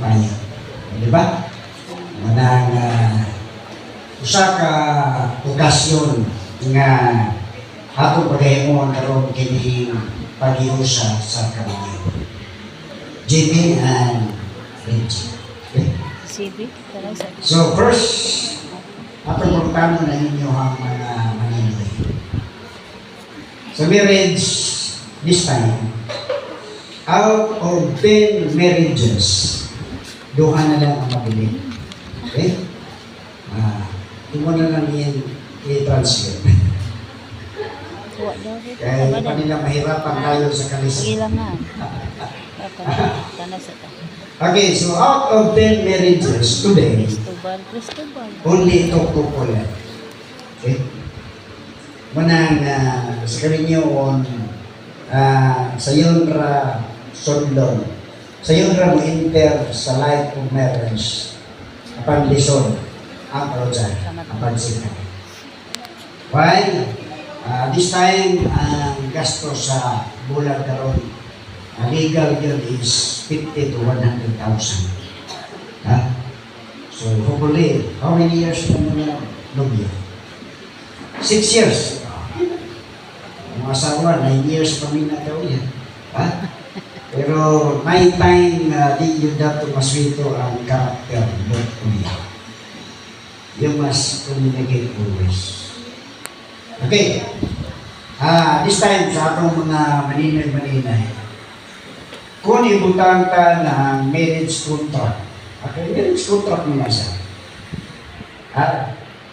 payo. Di ba? Manang usa ka okasyon nga atong pagahimon karon kini paghiusa sa kabayo. JB and Reggie. Okay? CB, parang sa So first, atong pagtano na ninyo ang mga maninoy. Sa marriage, this time, out of 10 marriages, duha na lang ang mabili. Okay? Imo na lang yan i-translate. tuwa daw. Kaya pa nila mahirapan tayo sa kalisod. Ilangan. Tanah sa ta. Okay, so out of 10 marriages today, Cristobal. only ito couple. Okay? Manang sa kaninyoon, sa yun ra sundon. Sa yun ra mo enter sa life of marriage. Apan lison ang project, apan sila. While this time, ang gasto sa bulan karon legal yun is 50 to 100,000. So hopefully, how many years na muna nobyo? 6 years. Ang asawa, 9 years pa rin na daw yan. Pero may time di yun dato maswito ang karakter ng kuya. You must communicate always. Okay. This time sa atong mga maninay-maninay, kung ibutang ka ng marriage contract, okay, marriage contract mo na siya.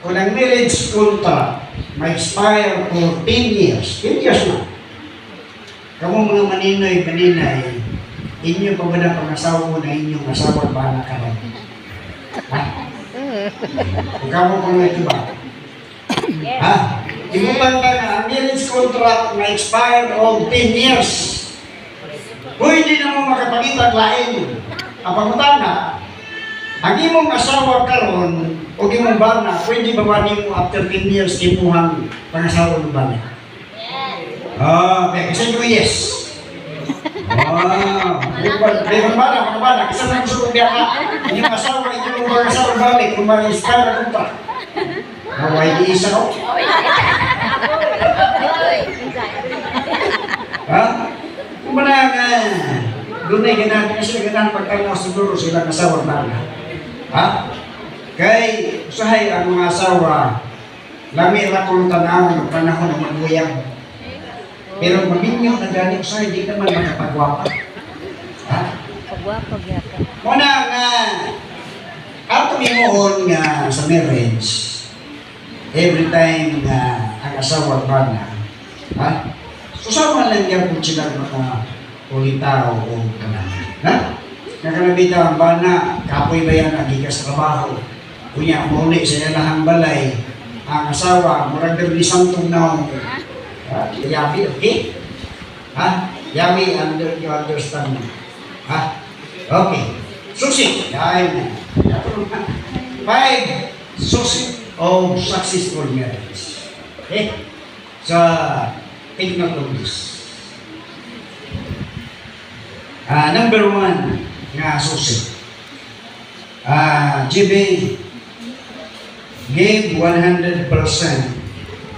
Kung ang marriage contract ma-expire for 10 years, 10 years na. Kamu mga maninoy-maninay, inyo pa ba na pangasawa mo na inyong asawa ba na karon? Kung kamu pa na ito ba? Ibutang ka na ang marriage contract ma-expire of 10 years. Pwede na mo makapagitag lain. Ang pagutana, ang imong asawa karon o imong bana, pwede ba ba mo after 10 years imuhang pangasawa ng bana? Okay, kasi ko yes. Mayroon bana, mga bana, kasi na gusto kong biya ka. Inyong asawa, inyong pangasawa balik, kung mag-iskara kong pa. Naway di isa ko. Kung ba doon ay ganahan kasi ganahan pagkano siguro sila asawa bana. Kay usahay ang mga asawa, lami ra kung tanaw ng panahon ng maguyang. Pero maminyo na gani usahay, di naman makapagwapa. Pagwapa gyaka. Muna nga, ato imuhon nga sa marriage, every time nga ang asawa bana, susama lang yan kung sila mga kulitaw o kanaman. Nakalabita ang bana, kapoy ba yan nagikas trabaho. Kunya, muli sa ilahang balay, ang asawa, murag ni santong naong yabi, okay? Yabi, you understand me? Okay. Susi. Yan. 5 susi of successful marriage. Okay? So, take note of this. Number 1 nga susi. GB, give 100%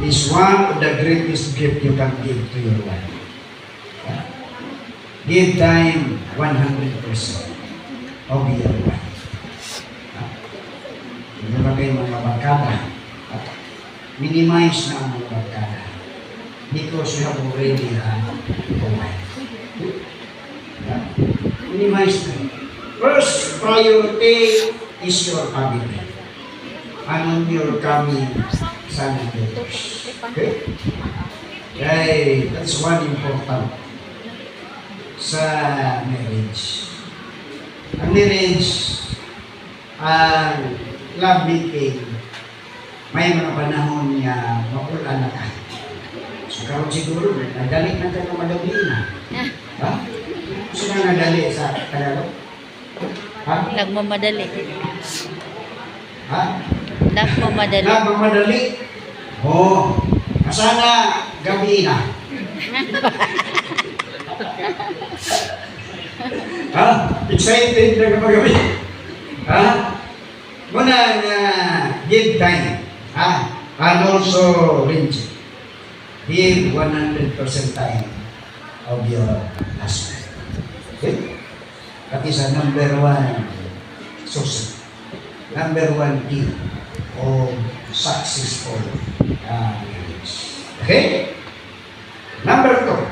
is one of the greatest gift you can give to your wife. Give time 100% of your wife. Hindi ba kayo mga barkada? Minimize na ang mga barkada because you have already a wife. Minimize na. First priority is your family. And your coming son and daughters. Okay? Okay, that's one important sa marriage. Ang marriage, ang love making, may mga panahon niya mapulan na ka. So, karon siguro, nadali na tayo madali na. Gusto na nadali sa Tagalog? Nagmamadali. Nagmamadali. Nagmamadali? Oo. Sana gabi na. Ha? Excited na kapag ha? Muna give time. Ha? And also, Lindsay, give 100% time of your husband. Okay? That is a number one source. Number one key of successful marriage. Okay? Number two,